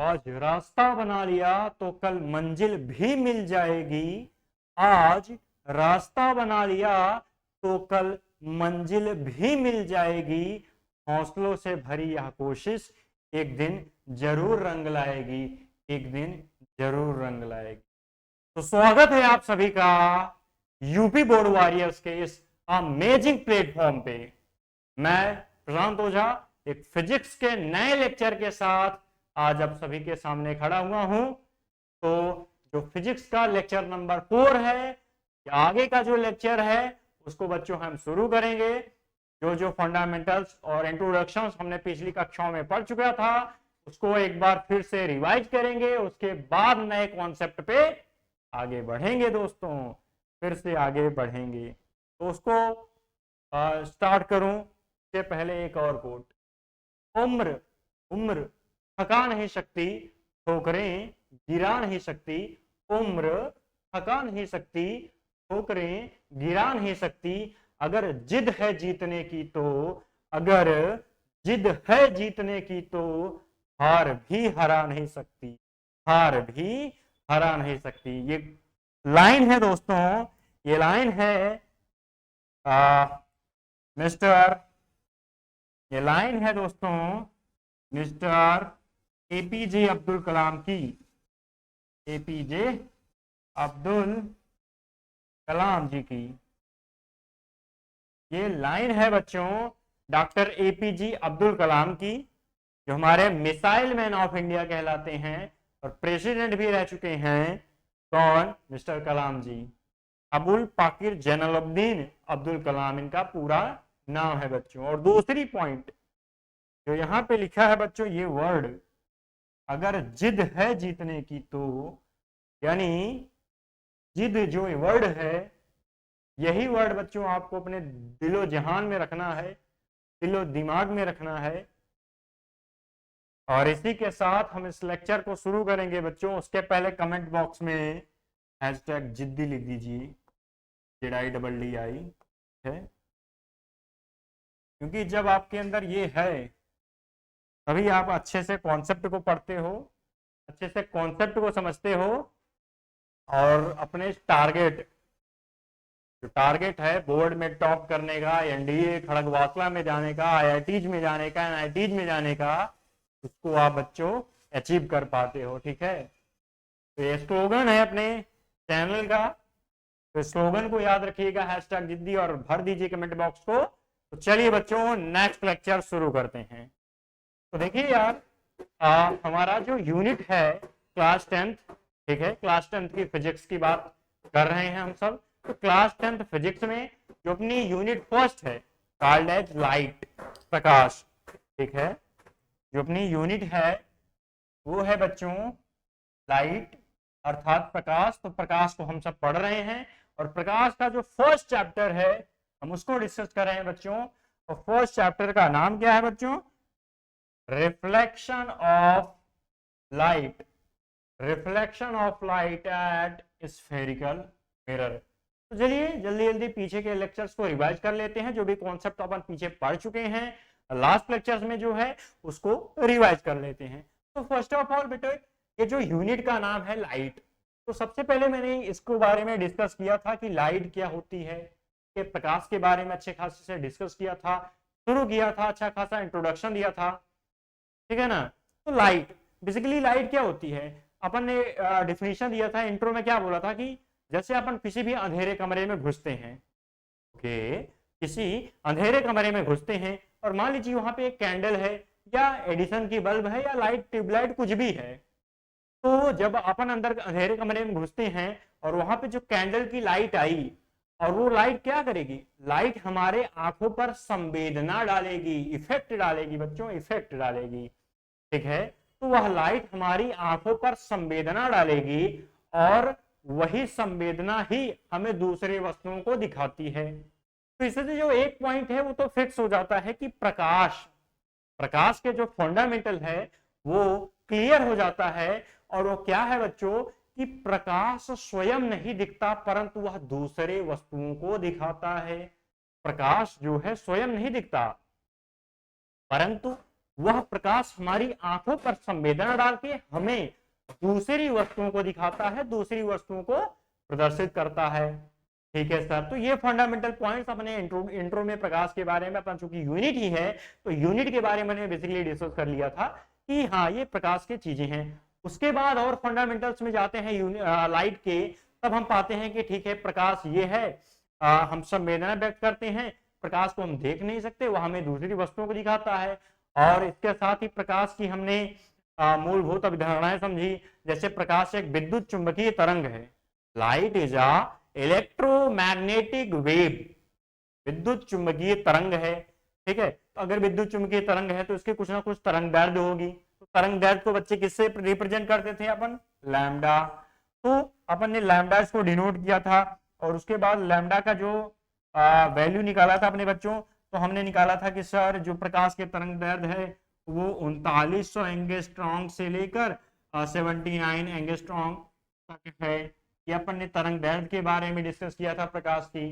आज रास्ता बना लिया तो कल मंजिल भी मिल जाएगी। आज रास्ता बना लिया तो कल मंजिल भी मिल जाएगी। हौसलों से भरी यह कोशिश एक दिन जरूर रंग लाएगी। एक दिन जरूर रंग लाएगी। तो स्वागत है आप सभी का यूपी बोर्ड वॉरियर्स के इस अमेजिंग प्लेटफॉर्म पे। मैं प्रशांत ओझा एक फिजिक्स के नए लेक्चर के साथ आज आप सभी के सामने खड़ा हुआ हूं। तो जो फिजिक्स का लेक्चर नंबर 4 है, आगे का जो लेक्चर है उसको बच्चों हम शुरू करेंगे। जो फंडामेंटल्स और इंट्रोडक्शन हमने पिछली कक्षाओं में पढ़ चुका था उसको एक बार फिर से रिवाइज करेंगे। उसके बाद नए कॉन्सेप्ट पे आगे बढ़ेंगे दोस्तों, फिर से आगे बढ़ेंगे। तो उसको स्टार्ट करूं उससे पहले एक और कोट। उम्र उम्र थका नहीं सकती, ठोकरें गिरा नहीं सकती। उम्र थका नहीं सकती, ठोकरें गिरा नहीं सकती। अगर जिद है जीतने की तो, अगर जिद है जीतने की तो हार भी हरा नहीं सकती, हार भी हरा नहीं सकती। ये लाइन है दोस्तों, ये लाइन है मिस्टर, ये लाइन है दोस्तों मिस्टर एपीजे अब्दुल कलाम की। एपीजे अब्दुल कलाम जी की ये लाइन है बच्चों डॉक्टर एपीजे अब्दुल कलाम की, जो हमारे मिसाइल मैन ऑफ इंडिया कहलाते हैं और प्रेसिडेंट भी रह चुके हैं। कौन? मिस्टर कलाम जी। अबुल पाकिर जैनुलब्दीन अब्दुल कलाम इनका पूरा नाम है बच्चों। और दूसरी पॉइंट जो यहाँ पे लिखा है बच्चों, ये वर्ड अगर जिद है जीतने की तो, यानी जिद जो वर्ड है, यही वर्ड बच्चों आपको अपने दिलो जहान में रखना है, दिलो दिमाग में रखना है। और इसी के साथ हम इस लेक्चर को शुरू करेंगे बच्चों। उसके पहले कमेंट बॉक्स में हैशटैग जिद्दी लिख दीजिए, ZIDDI है, क्योंकि जब आपके अंदर ये है तभी आप अच्छे से कॉन्सेप्ट को पढ़ते हो, अच्छे से कॉन्सेप्ट को समझते हो और अपने टारगेट, जो टारगेट है बोर्ड में टॉप करने का, एनडीए खड़गवासला में जाने का, आईआईटीज में जाने का, एनआईटीज में जाने का, उसको आप बच्चों अचीव कर पाते हो। ठीक है, तो ये स्लोगन है अपने चैनल का, तो स्लोगन को याद रखिएगा, हैशटैग जिद्दी, और भर दीजिए कमेंट बॉक्स को। तो चलिए बच्चों नेक्स्ट लेक्चर शुरू करते हैं। तो देखिए यार, हमारा जो यूनिट है क्लास 10th, ठीक है, क्लास 10th की फिजिक्स की बात कर रहे हैं हम सब। तो क्लास 10th फिजिक्स में जो अपनी यूनिट फर्स्ट है कॉल्ड एज लाइट, प्रकाश, ठीक है, जो अपनी यूनिट है वो है बच्चों लाइट अर्थात प्रकाश। तो प्रकाश को हम सब पढ़ रहे हैं और प्रकाश का जो फर्स्ट चैप्टर है हम उसको डिस्कस कर रहे हैं बच्चों। और फर्स्ट चैप्टर का नाम क्या है बच्चों? Reflection of light, reflection of light at spherical mirror. तो चलिए जल्दी जल्दी पीछे के लेक्चर्स को रिवाइज कर लेते हैं, जो भी कॉन्सेप्ट अपन पीछे पढ़ चुके हैं लास्ट लेक्चर्स में जो है उसको रिवाइज कर लेते हैं। तो फर्स्ट ऑफ ऑल बेटे, ये जो यूनिट का नाम है लाइट, तो सबसे पहले मैंने इसको बारे में डिस्कस किया था कि लाइट क्या होती है, कि प्रकाश के बारे में अच्छे खासे से डिस्कस किया था, शुरू किया था, अच्छा खासा इंट्रोडक्शन दिया था, ठीक है ना। तो लाइट बेसिकली लाइट क्या होती है, अपन ने डिफिनेशन दिया था इंट्रो में, क्या बोला था कि जैसे अपन किसी भी अंधेरे कमरे में घुसते हैं, ओके, किसी अंधेरे कमरे में घुसते हैं और मान लीजिए वहां पे एक कैंडल है या एडिसन की बल्ब है या लाइट ट्यूबलाइट कुछ भी है। तो जब अपन अंदर अंधेरे कमरे में घुसते हैं और वहां पे जो कैंडल की लाइट आई, और वो लाइट क्या करेगी, लाइट हमारे आंखों पर संवेदना डालेगी, इफेक्ट डालेगी बच्चों, इफेक्ट डालेगी, ठीक है। तो वह लाइट हमारी आंखों पर संवेदना डालेगी और वही संवेदना ही हमें दूसरे वस्तुओं को दिखाती है। तो इससे जो एक पॉइंट है वो तो फिक्स हो जाता है कि प्रकाश, प्रकाश के जो फंडामेंटल है वो क्लियर हो जाता है। और वो क्या है बच्चों कि प्रकाश स्वयं नहीं दिखता परंतु वह दूसरे वस्तुओं को दिखाता है। प्रकाश जो है स्वयं नहीं दिखता परंतु वह प्रकाश हमारी आंखों पर संवेदना डाल के हमें दूसरी वस्तुओं को दिखाता है, दूसरी वस्तुओं को प्रदर्शित करता है। ठीक है सर, तो ये फंडामेंटल पॉइंट्स अपने इंट्रो में प्रकाश के बारे में, अपन चूंकि यूनिट ही है तो यूनिट के बारे में मैंने बेसिकली डिस्कस कर लिया था कि हाँ ये प्रकाश की चीजें हैं। उसके बाद और फंडामेंटल्स में जाते हैं लाइट के, तब हम पाते हैं कि ठीक है प्रकाश ये है, हम संवेदना व्यक्त करते हैं, प्रकाश को हम देख नहीं सकते, वह हमें दूसरी वस्तुओं को दिखाता है। और इसके साथ ही प्रकाश की हमने मूलभूत अवधारणाएं समझी, जैसे प्रकाश एक विद्युत चुंबकीय तरंग है, light is a electromagnetic wave, विद्युत चुंबकीय तरंग है। ठीक है, तो अगर विद्युत चुंबकीय तरंग है तो इसके कुछ ना कुछ तरंग दैर्ध्य होगी, तो तरंग दैर्ध्य को बच्चे किससे रिप्रेजेंट करते थे अपन, लैम्डा। तो अपन ने लैम्डा इसको डिनोट किया था, और उसके बाद लैम्डा का जो वैल्यू निकाला था अपने बच्चों, तो हमने निकाला था कि सर जो प्रकाश के तरंग दैर्ध्य है वो 3900 एंगस्ट्रॉम से लेकर 79 एंगस्ट्रॉम तक है। ये अपन ने तरंग दैर्ध्य के बारे में डिस्कस किया था प्रकाश की।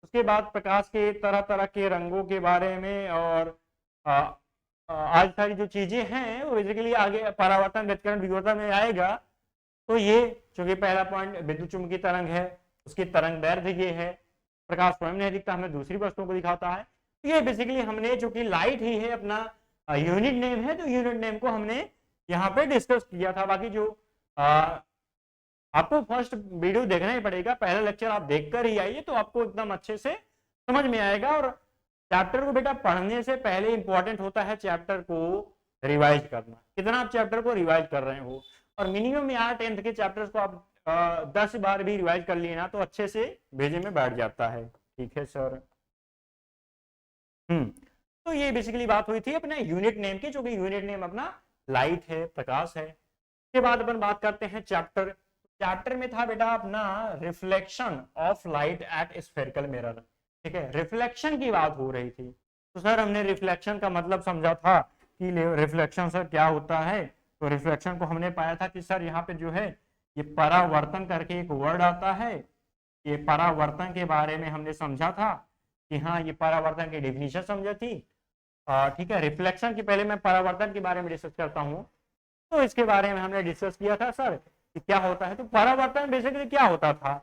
उसके बाद प्रकाश के तरह तरह के रंगों के बारे में, और आज सारी जो चीजें हैं वो बेसिकली आगे परावर्तन व्यतिकरण विवर्तन में आएगा। तो ये चूंकि पहला पॉइंट विद्युत चुंबकीय तरंग है, उसकी तरंग दैर्ध्य ये है, प्रकाश स्वयं नहीं दिखता, हमें दूसरी वस्तुओं को दिखाता है। तो ये बेसिकली हमने, चूंकि लाइट ही है अपना यूनिट नेम है, तो यूनिट नेम को हमने यहाँ पे डिस्कस किया था। बाकी जो आपको फर्स्ट वीडियो देखना ही पड़ेगा, पहला लेक्चर आप देखकर ही आइए तो आपको एकदम अच्छे से समझ में आएगा। और चैप्टर को बेटा पढ़ने से पहले इंपॉर्टेंट होता है चैप्टर को रिवाइज करना, कितना आप चैप्टर को रिवाइज कर रहे हो। और मिनिमम यार 10th के चैप्टर्स को आप 10 बार भी रिवाइज कर लिए ना तो अच्छे से भेजे में बैठ जाता है। ठीक है सर। तो ये बेसिकली बात हुई थी अपने यूनिट नेम की, जो कि यूनिट नेम अपना लाइट है, प्रकाश है। उसके बाद अपन बात करते हैं चैप्टर में था बेटा अपना reflection of light at spherical mirror. ठीक है, रिफ्लेक्शन की बात हो रही थी, तो सर हमने रिफ्लेक्शन का मतलब समझा था कि रिफ्लेक्शन सर क्या होता है। तो रिफ्लेक्शन को हमने पाया था कि सर यहाँ पे जो है ये परावर्तन करके एक वर्ड आता है, ये परावर्तन के बारे में हमने समझा था कि हाँ ये परावर्तन की डेफिनेशन समझी थी। ठीक है, रिफ्लेक्शन की पहले मैं परावर्तन के बारे में डिस्कस करता हूँ। तो इसके बारे में हमने डिस्कस किया था सर कि क्या होता है। तो परावर्तन बेसिकली क्या होता था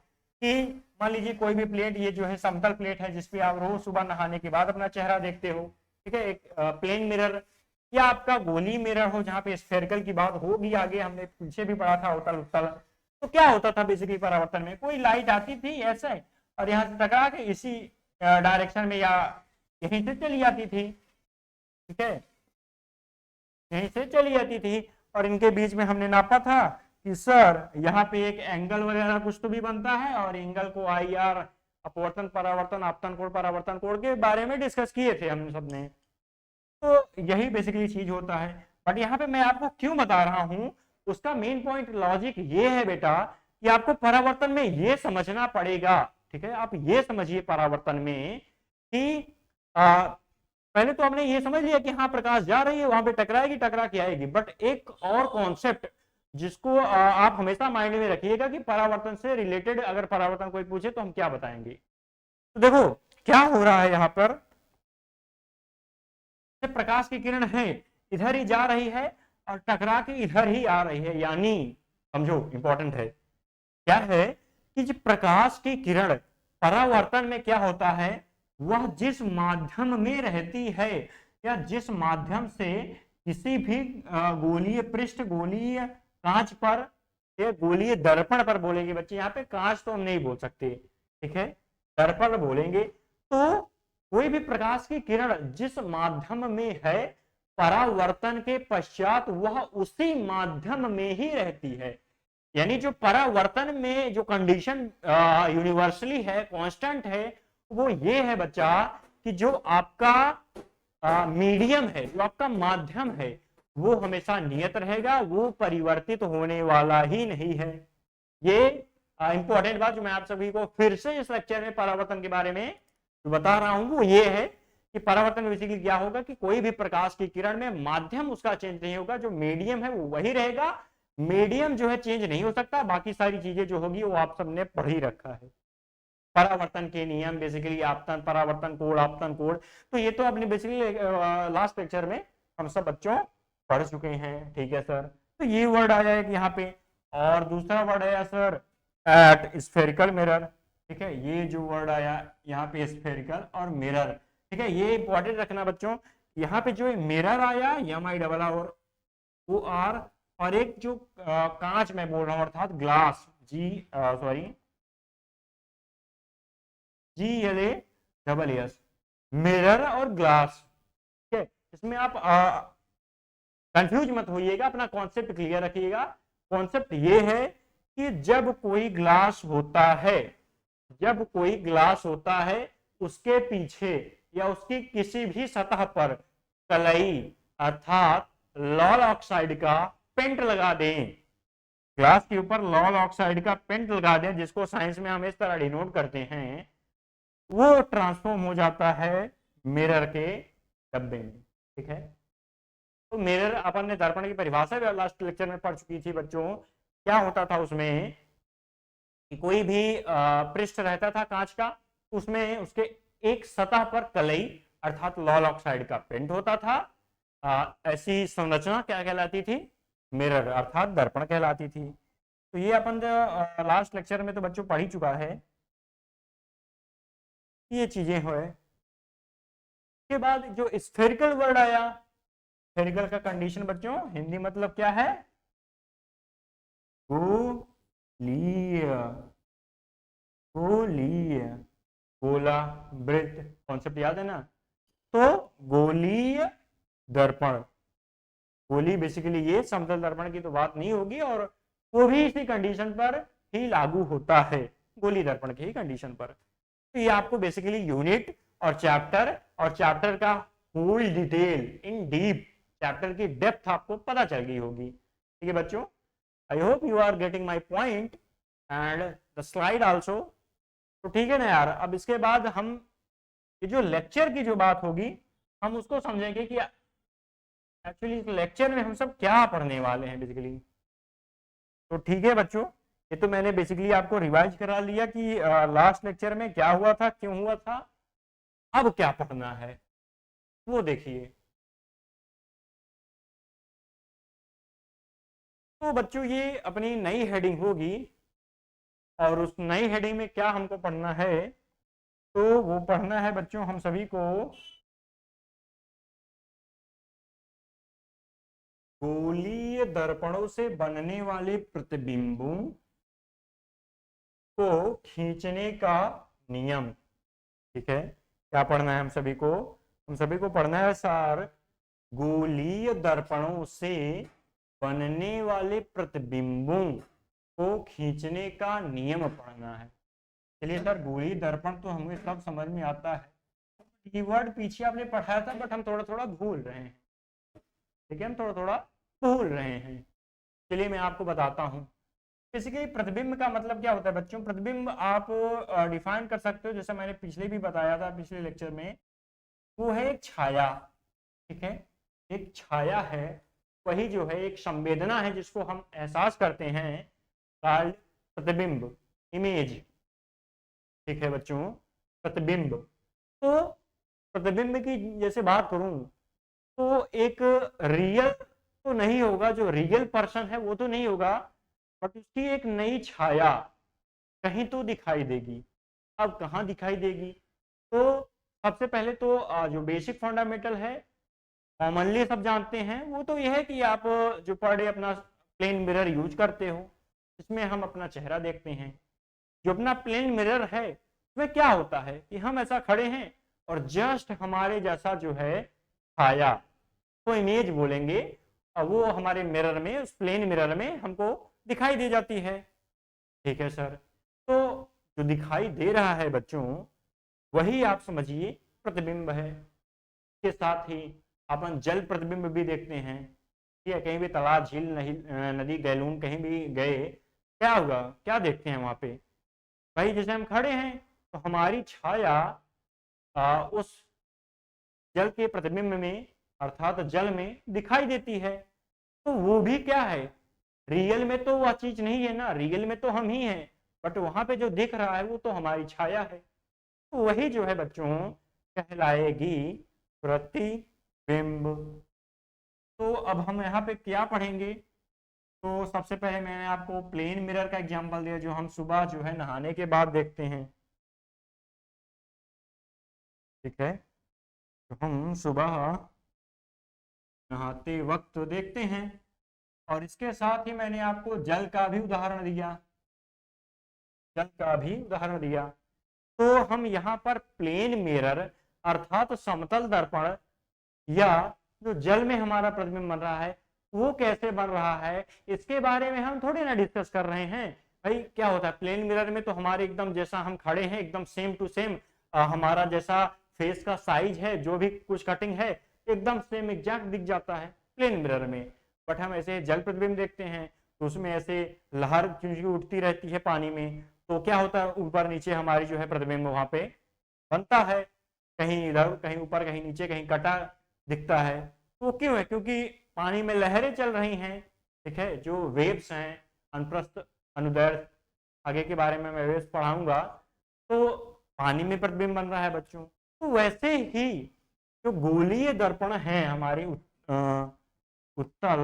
कि मान लीजिए कोई भी प्लेट, ये जो है समतल प्लेट है जिसपे आप रोज सुबह नहाने के बाद अपना चेहरा देखते हो। ठीक है, एक प्लेन मिरर या आपका गोली मिरर हो जहाँ पे स्फेरिकल की बात होगी, आगे हमने पीछे भी पढ़ा था उत्तल उत्तल। तो क्या होता था बेसिकली परावर्तन में, कोई लाइट आती थी ऐसे और यहाँ से टकरा के इसी डायरेक्शन में या यहीं से चली जाती थी। ठीक है, यहीं से चली जाती थी, और इनके बीच में हमने नापा था कि सर यहाँ पे एक एंगल वगैरह कुछ तो भी बनता है, और एंगल को IR, अपवर्तन परावर्तन, आपतन कोण परावर्तन कोण के बारे में डिस्कस किए थे हम सबने। तो यही बेसिकली चीज होता है। बट यहाँ पे मैं आपको क्यों बता रहा हूँ, उसका मेन पॉइंट लॉजिक ये है बेटा कि आपको परावर्तन में ये समझना पड़ेगा। ठीक है, आप ये समझिए परावर्तन में कि पहले तो हमने ये समझ लिया कि हाँ प्रकाश जा रही है, वहां पे टकराएगी, टकरा के आएगी। बट एक और कॉन्सेप्ट जिसको आप हमेशा माइंड में रखिएगा कि परावर्तन से रिलेटेड अगर परावर्तन कोई पूछे तो हम क्या बताएंगे। तो देखो क्या हो रहा है यहाँ पर, प्रकाश की किरण है इधर ही जा रही है और टकरा के इधर ही आ रही है, यानी समझो इंपॉर्टेंट है क्या है कि जो प्रकाश की किरण परावर्तन में क्या होता है, वह जिस माध्यम में रहती है या जिस माध्यम से किसी भी गोलीय पृष्ठ, गोलीय कांच पर या गोलीय दर्पण पर बोलेंगे बच्चे, यहाँ पे कांच तो हम नहीं बोल सकते, ठीक है, दर्पण बोलेंगे। तो कोई भी प्रकाश की किरण जिस माध्यम में है, परावर्तन के पश्चात वह उसी माध्यम में ही रहती है। यानी जो परावर्तन में जो कंडीशन यूनिवर्सली है, कांस्टेंट है, वो ये है बच्चा कि जो आपका मीडियम है, जो आपका माध्यम है, वो हमेशा नियत रहेगा, वो परिवर्तित होने वाला ही नहीं है। ये इंपॉर्टेंट बात जो मैं आप सभी को फिर से इस लेक्चर में परावर्तन के बारे में जो बता रहा हूं वो ये है कि परावर्तन बेसिकली क्या होगा कि कोई भी प्रकाश की किरण में माध्यम उसका चेंज नहीं होगा, जो मीडियम है वो वही रहेगा। मीडियम जो है चेंज नहीं हो सकता, बाकी सारी चीजें जो होगी वो आप सबने पढ़ ही रखा है। परावर्तन के नियम बेसिकली आपतन, परावर्तन कोण, आपतन कोण, तो ये तो आपने बेसिकली लास्ट लेक्चर में हम सब बच्चों पढ़ चुके हैं। ठीक है सर, तो ये वर्ड आ जाएगा यहाँ पे। और दूसरा वर्ड आया सर एट स्फेरिकल मिरर। ठीक है, ये जो वर्ड आया यहाँ पे स्फेरिकल और मिरर। ठीक है, ये इंपॉर्टेंट रखना बच्चों, यहाँ पे जो मिरर आया MIRR वो आर, और एक जो कांच मैं बोल रहा हूँ अर्थात ग्लास GLASS, मिरर और ग्लास। ठीक है, इसमें आप कंफ्यूज मत होइएगा, अपना कॉन्सेप्ट क्लियर रखिएगा। कॉन्सेप्ट ये है कि जब कोई ग्लास होता है उसके पीछे या उसकी किसी भी सतह पर कलई अर्थात लॉल ऑक्साइड का पेंट लगा दें। ग्लास के ऊपर लॉल ऑक्साइड का पेंट लगा दें, जिसको साइंस में हम इस तरह डिनोट करते हैं, वो ट्रांसफॉर्म हो जाता है मिरर के डब्बे में। ठीक है, तो मिरर अपन ने दर्पण की परिभाषा भी लास्ट लेक्चर में पढ़ चुकी थी बच्चों। क्या होता था उसमें कि कोई भी पृष्ठ रहता था कांच का, उसमें उसके एक सतह पर कलई अर्थात लॉल ऑक्साइड का पेंट होता था। ऐसी संरचना क्या कहलाती थी? मिरर अर्थात दर्पण कहलाती थी। तो ये अपन लास्ट लेक्चर में तो बच्चों पढ़ ही चुका है, ये चीजें हुए। के बाद जो स्फेरिकल वर्ड आया, स्फेरिकल का कंडीशन बच्चों हिंदी मतलब क्या है? गोलीय, गोलीय, गोला वृत्त, कॉन्सेप्ट याद है ना? तो गोलीय दर्पण, गोली बेसिकली ये समतल दर्पण की तो बात नहीं होगी, और वो भी इसी कंडीशन पर ही लागू होता है, गोली दर्पण की ही कंडीशन पर। तो ये आपको बेसिकली यूनिट और चैप्टर का full detail in deep, chapter की डेप्थ आपको पता चल गई होगी। ठीक है बच्चों, I hope you are getting my point and the slide also. तो ठीक है ना यार, अब इसके बाद हम ये जो लेक्चर की जो बात होगी हम उसको समझेंगे कि एक्चुअली इस लेक्चर में हम सब क्या पढ़ने वाले हैं बेसिकली। तो ठीक है बच्चों, ये तो मैंने बेसिकली आपको रिवाइज करा लिया कि लास्ट लेक्चर में क्या हुआ था, क्यों हुआ था, अब क्या पढ़ना है वो देखिए। तो बच्चों ये अपनी नई हेडिंग होगी, और उस नई हेडिंग में क्या हमको पढ़ना है? तो वो पढ़ना है बच्चों हम सभी को गोलीय दर्पणों से बनने वाले प्रतिबिंबों को खींचने का नियम। ठीक है, क्या पढ़ना है हम सभी को? हम सभी को पढ़ना है सर गोलीय दर्पणों से बनने वाले प्रतिबिंबों को खींचने का नियम पढ़ना है। चलिए सर, गोलीय दर्पण तो हमें सब समझ में आता है, ये वर्ड पीछे आपने पढ़ाया था बट हम थोड़ा थोड़ा भूल रहे हैं। ठीक है, हम थोड़ा थोड़ा भूल रहे हैं। चलिए मैं आपको बताता हूँ। बेसिकली प्रतिबिंब का मतलब क्या होता है बच्चों? प्रतिबिंब आप डिफाइन कर सकते हो, जैसे मैंने पिछले भी बताया था पिछले लेक्चर में, वो है एक छाया। ठीक है, एक छाया है, वही जो है एक संवेदना है जिसको हम एहसास करते हैं, कॉल्ड प्रतिबिंब, इमेज। ठीक है बच्चों, प्रतिबिंब। तो प्रतिबिंब की जैसे बात करूं तो एक रियल तो नहीं होगा, जो रियल पर्सन है वो तो नहीं होगा, बट उसकी एक नई छाया कहीं तो दिखाई देगी। अब कहाँ दिखाई देगी? तो सबसे पहले तो जो बेसिक फंडामेंटल है, कॉमनली सब जानते हैं, वो तो यह है कि आप जो पर डे अपना प्लेन मिरर यूज करते हो, इसमें हम अपना चेहरा देखते हैं। जो अपना प्लेन मिरर है उसमें क्या होता है कि हम ऐसा खड़े हैं और जस्ट हमारे जैसा जो है छाया, तो इमेज बोलेंगे, और वो हमारे मिरर में, उस प्लेन मिरर में हमको दिखाई दे जाती है। ठीक है सर, तो जो दिखाई दे रहा है बच्चों वही आप समझिए प्रतिबिंब है। के साथ ही अपन जल प्रतिबिंब भी देखते हैं। ठीक है, कहीं भी तालाब, झील, नदी, गैलून कहीं भी गए, क्या होगा, क्या देखते हैं वहां पे? भाई जैसे हम खड़े हैं तो हमारी छाया उस जल के प्रतिबिंब में अर्थात जल में दिखाई देती है। तो वो भी क्या है, रियल में तो वह चीज नहीं है ना, रियल में तो हम ही हैं, बट वहां पे जो दिख रहा है वो तो हमारी छाया है। तो वही जो है बच्चों कहलाएगी प्रतिबिंब। तो अब हम यहाँ पे क्या पढ़ेंगे? तो सबसे पहले मैंने आपको प्लेन मिरर का एग्जांपल दिया, जो हम सुबह जो है नहाने के बाद देखते हैं। ठीक है, तो हम सुबह नहाते वक्त देखते हैं। और इसके साथ ही मैंने आपको जल का भी उदाहरण दिया, जल का भी उदाहरण दिया। तो हम यहाँ पर प्लेन मिरर अर्थात समतल दर्पण या जो जल में हमारा प्रतिबिंब बन रहा है वो कैसे बन रहा है, इसके बारे में हम थोड़ी ना डिस्कस कर रहे हैं। भाई क्या होता है प्लेन मिरर में, तो हमारे एकदम जैसा हम खड़े हैं एकदम सेम टू सेम हमारा जैसा फेस का साइज है, जो भी कुछ कटिंग है एकदम सेम एग्जैक्ट दिख जाता है प्लेन मिरर में। बट हम ऐसे जल प्रतिबिंब देखते हैं तो उसमें ऐसे लहर चुंकी उठती रहती है पानी में, तो क्या होता है ऊपर नीचे हमारी जो है प्रतिबिंब वहां पे बनता है, कहीं इधर कहीं ऊपर कहीं नीचे कहीं कटा दिखता है। तो क्यों है? क्योंकि पानी में लहरें चल रही हैं। ठीक है, जो वेव्स हैं अनुप्रस्थ अनुदैर्घ्य, आगे के बारे में मैं वेव्स पढ़ाऊंगा। तो पानी में प्रतिबिंब बन रहा है बच्चों। तो वैसे ही जो गोलीय दर्पण है हमारी उत्तल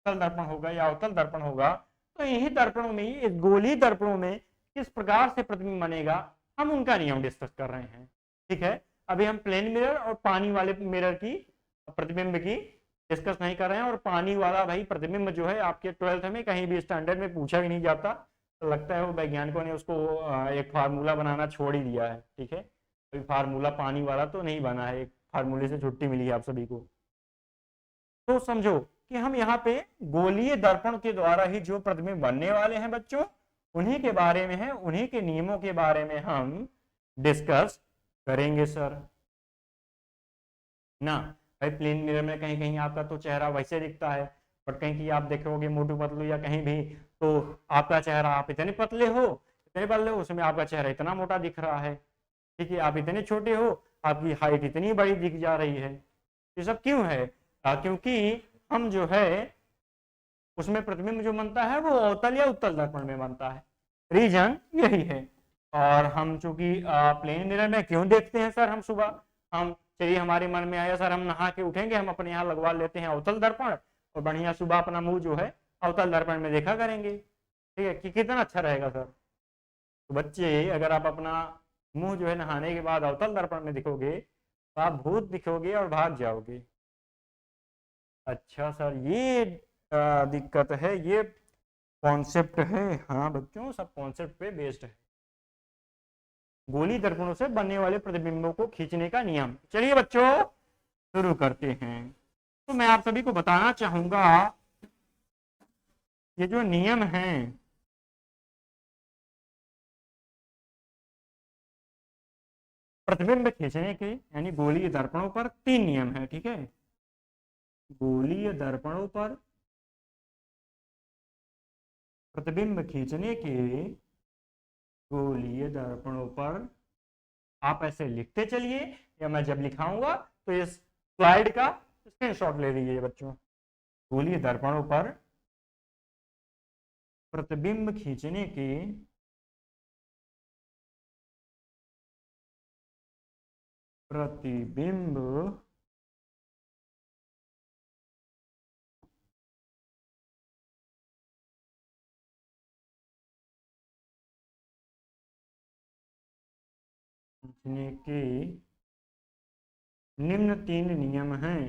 उत्तल दर्पण होगा या अवतल दर्पण होगा, तो यही दर्पणों में, इस गोलीय दर्पणों में किस प्रकार से प्रतिबिंब बनेगा हम उनका नियम डिस्कस कर रहे हैं। ठीक है, अभी हम प्लेन मिरर और पानी वाले मिरर की प्रतिबिंब की डिस्कस नहीं कर रहे हैं। और पानी वाला भाई प्रतिबिंब जो है आपके 12th में कहीं भी स्टैंडर्ड में पूछा भी नहीं जाता, तो लगता है वो वैज्ञानिकों ने उसको एक फार्मूला बनाना छोड़ ही दिया है। ठीक है, अभी फार्मूला पानी वाला तो नहीं बना है, एक फार्मूले से छुट्टी मिली है आप सभी को। तो समझो कि हम यहाँ पे गोलीय दर्पण के द्वारा ही जो प्रतिबिंब बनने वाले हैं बच्चों, उन्हीं के बारे में है, उन्हीं के नियमों के बारे में हम डिस्कस करेंगे सर ना। भाई प्लेन मिरर में कहीं कहीं आपका तो चेहरा वैसे दिखता है, बट कहीं कहीं आप देखोगे मोटू पतलू या कहीं भी, तो आपका चेहरा, आप इतने पतले हो उसमें आपका चेहरा इतना मोटा दिख रहा है। ठीक है, आप इतने छोटे हो आपकी हाइट इतनी बड़ी दिख जा रही है। ये सब क्यों है? क्योंकि हम जो है उसमें प्रतिबिंब जो बनता है वो अवतल या उत्तल दर्पण में बनता है, रीजन यही है। और हम चूंकि प्लेन मिरर में क्यों देखते हैं सर हम सुबह, हम चलिए हमारे मन में आया सर हम नहा के उठेंगे, हम अपने यहाँ लगवा लेते हैं अवतल दर्पण और बढ़िया सुबह अपना मुंह जो है अवतल दर्पण में देखा करेंगे। ठीक है, कि कितना अच्छा रहेगा सर। तो बच्चे अगर आप अपना मुंह जो है नहाने के बाद अवतल दर्पण में दिखोगे तो आप भूत दिखोगे और भाग जाओगे। अच्छा सर ये दिक्कत है, ये कॉन्सेप्ट है। हाँ बच्चों, सब कॉन्सेप्ट पे बेस्ड है, गोली दर्पणों से बनने वाले प्रतिबिंबों को खींचने का नियम। चलिए बच्चों शुरू करते हैं। तो मैं आप सभी को बताना चाहूंगा ये जो नियम हैं प्रतिबिंब खींचने के, यानी गोलीय दर्पणों पर 3 नियम है। ठीक है, गोलीय दर्पणों पर प्रतिबिंब खींचने के, गोलीय दर्पणों पर आप ऐसे लिखते चलिए, या मैं जब लिखाऊंगा तो इस स्लाइड का स्क्रीनशॉट ले लीजिए बच्चों। गोलीय दर्पणों पर प्रतिबिंब खींचने के प्रतिबिंब खींचने के निम्न 3 नियम हैं।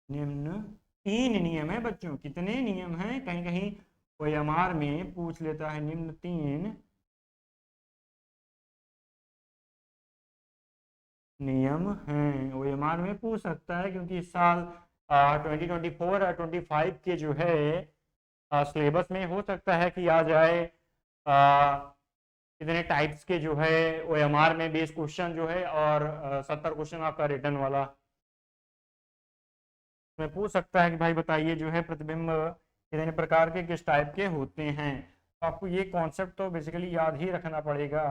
निम्न 3 नियम है बच्चों। कितने नियम हैं? कहीं कहीं ओएमआर में पूछ लेता है निम्न 3 नियम हैं, ओएमआर में पूछ सकता है, क्योंकि इस साल 2024 और 25 के जो है सिलेबस में हो सकता है कि आ जाए कितने टाइप्स के जो है ओएमआर में 20 क्वेश्चन जो है और 70 क्वेश्चन आपका रिटर्न वाला में पूछ सकता है कि भाई बताइए जो है प्रतिबिंब कितने प्रकार के किस टाइप के होते हैं। तो आपको ये कॉन्सेप्ट तो बेसिकली याद ही रखना पड़ेगा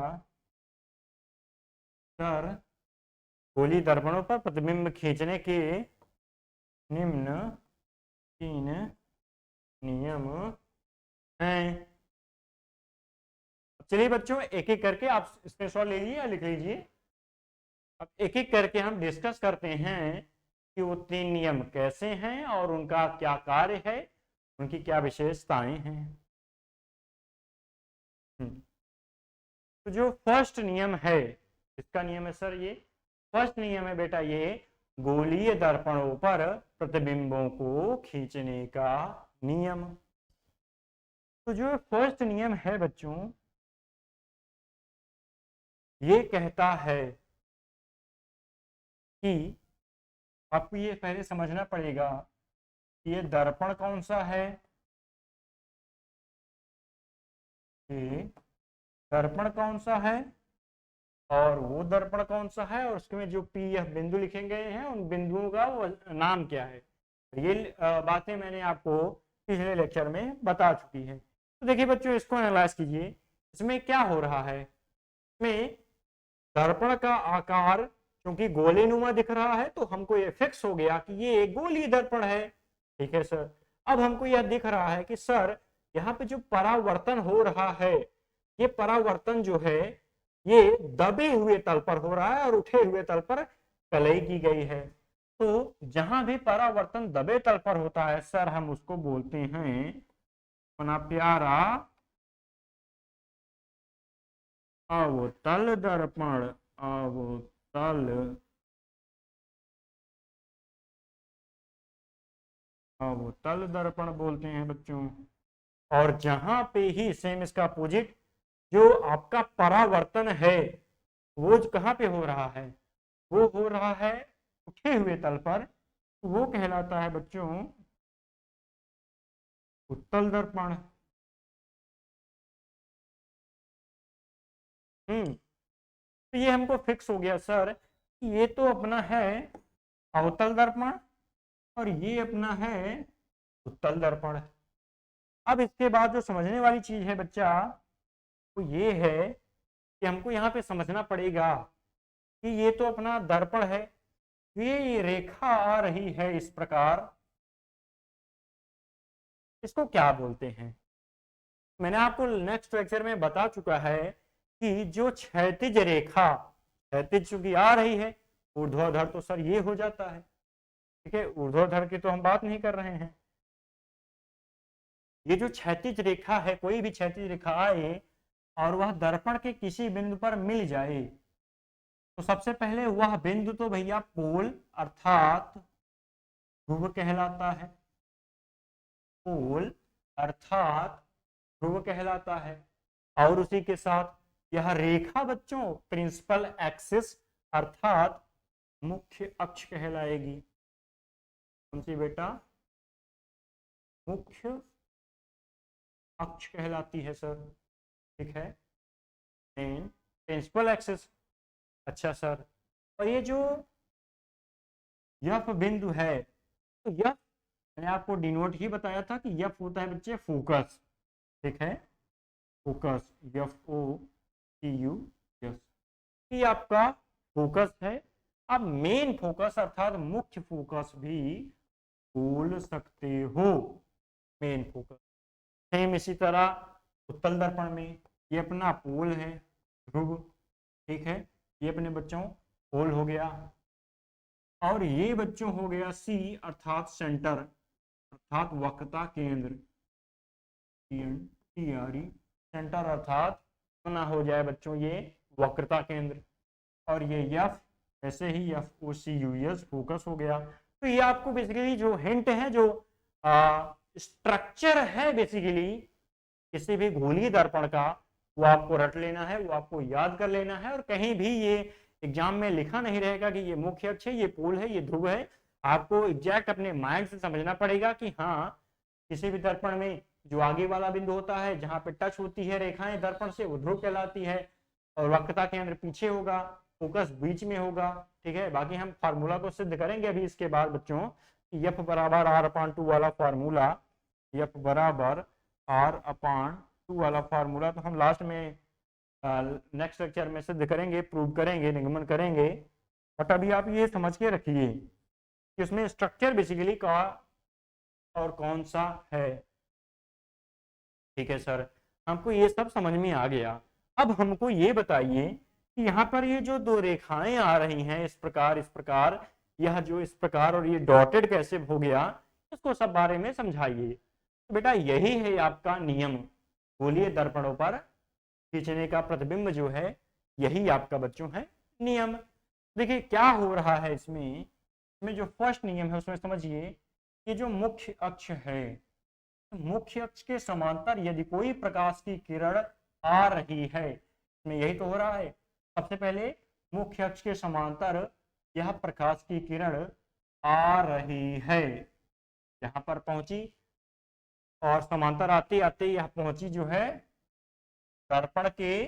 सर। गोली दर्पणों पर प्रतिबिंब खींचने के निम्न 3 नियम हैं। चलिए बच्चों एक एक करके आप स्क्रीनशॉट ले लीजिए या लिख लीजिए। अब एक एक करके हम डिस्कस करते हैं कि वो 3 नियम कैसे हैं और उनका क्या कार्य है, उनकी क्या विशेषताएं हैं। तो जो फर्स्ट नियम है, इसका नियम है सर ये फर्स्ट नियम है बेटा, ये गोलीय दर्पणों पर प्रतिबिंबों को खींचने का नियम। तो जो फर्स्ट नियम है बच्चों, ये कहता है कि आपको ये पहले समझना पड़ेगा कि ये दर्पण कौन सा है। ये दर्पण कौन सा है और वो दर्पण कौन सा है, और उसके में जो पी एफ बिंदु लिखे गए हैं उन बिंदुओं का वो नाम क्या है। ये बातें मैंने आपको पिछले लेक्चर में बता चुकी है। तो देखिए बच्चों, इसको एनालाइज कीजिए। इसमें क्या हो रहा है, इसमें दर्पण का आकार क्योंकि गोलेनुमा दिख रहा है तो हमको ये फिक्स हो गया कि ये एक गोलीय दर्पण है। ठीक है सर। अब हमको यह दिख रहा है कि सर यहाँ पे जो परावर्तन हो रहा है, ये परावर्तन जो है ये दबे हुए तल पर हो रहा है और उठे हुए तल पर कलई की गई है। तो जहां भी परावर्तन दबे तल पर होता है सर, हम उसको बोलते हैं अपना प्यारा अवतल दर्पण। अवतल अवतल दर्पण बोलते हैं बच्चों। और जहां पे ही सेम इसका अपोजिट जो आपका परावर्तन है वो कहां पे हो रहा है, वो हो रहा है उठे हुए तल पर, वो कहलाता है बच्चों उत्तल दर्पण। तो ये हमको फिक्स हो गया सर कि ये तो अपना है अवतल दर्पण और ये अपना है उत्तल दर्पण। अब इसके बाद जो समझने वाली चीज है बच्चा, वो ये है कि हमको यहाँ पे समझना पड़ेगा कि ये तो अपना दर्पण है, ये रेखा आ रही है इस प्रकार, इसको क्या बोलते हैं। मैंने आपको नेक्स्ट लेक्चर में बता चुका है कि जो क्षैतिज रेखा, क्षैतिज चूंकि आ रही है, ऊर्ध्वाधर तो सर ये हो जाता है। ठीक है, ऊर्ध्वाधर की तो हम बात नहीं कर रहे हैं। ये जो क्षैतिज रेखा है, कोई भी क्षैतिज रेखा आए और वह दर्पण के किसी बिंदु पर मिल जाए, तो सबसे पहले वह बिंदु तो भैया पोल अर्थात ध्रुव कहलाता है। पोल अर्थात ध्रुव कहलाता है। और उसी के साथ यह रेखा बच्चों प्रिंसिपल एक्सिस अर्थात मुख्य अक्ष कहलाएगी। कौन सी बेटा, मुख्य अक्ष कहलाती है सर। ठीक है, मेन प्रिंसिपल एक्सिस। अच्छा सर, और ये जो यफ बिंदु है, तो यफ मैंने आपको डिनोट ही बताया था कि यफ होता है बच्चे फोकस। ठीक है, फोकस, एफ ओ सी यू एस, ये आपका फोकस है। अब मेन फोकस अर्थात मुख्य फोकस भी बोल सकते हो, मेन फोकस। सेम इसी तरह उत्तल दर्पण में ये अपना पोल है ध्रुव। ठीक है, ये अपने बच्चों पोल हो गया। और ये बच्चों हो गया सी अर्थात सेंटर अर्थात वक्रता केंद्र। सेंटर अर्थात ना हो जाए बच्चों ये वक्रता केंद्र। और ये यफ ऐसे ही एफ ओ सी यू एस फोकस हो गया। तो ये आपको बेसिकली जो हिंट है, जो स्ट्रक्चर है बेसिकली किसी भी गोलीय दर्पण का, वो आपको रट लेना है, वो आपको याद कर लेना है। और कहीं भी ये एग्जाम में लिखा नहीं रहेगा कि ये मुख्य अक्ष है, ये पोल है, ये ध्रुव है। आपको एग्जैक्ट अपने माइंड से समझना पड़ेगा कि हाँ, किसी भी दर्पण में जो आगे वाला बिंदु होता है, जहां पे टच होती है रेखाएं दर्पण से, वो ध्रुव कहलाती है। और वक्रता केंद्र पीछे होगा, फोकस बीच में होगा। ठीक है, बाकी हम फार्मूला को सिद्ध करेंगे अभी इसके बाद बच्चों। एफ बराबर आर अपान 2 वाला फार्मूला, एफ बराबर आर अपान 2 वाला फार्मूला तो हम लास्ट में नेक्स्ट लेक्चर में सिद्ध करेंगे, प्रूव करेंगे, निगमन करेंगे। बट अभी आप ये समझ के रखिए कि उसमें स्ट्रक्चर बेसिकली का और कौन सा है। ठीक है सर, हमको ये सब समझ में आ गया। अब हमको ये बताइए कि यहाँ पर ये जो दो रेखाएं आ रही हैं इस प्रकार, यह जो इस प्रकार और ये डॉटेड कैसे हो गया, इसको सब बारे में समझाइए। तो बेटा यही है आपका नियम, गोलीय दर्पणों पर खींचने का प्रतिबिंब जो है, यही आपका बच्चों है नियम। देखिए क्या हो रहा है इसमें जो फर्स्ट नियम है उसमें समझिए, ये जो मुख्य अक्ष है, मुख्य अक्ष के समांतर यदि कोई प्रकाश की किरण आ रही है, इसमें यही तो हो रहा है। सबसे पहले मुख्य अक्ष के समांतर यह प्रकाश की किरण आ रही है, यहाँ पर पहुंची और समांतर आते आते यह पहुंची जो है दर्पण के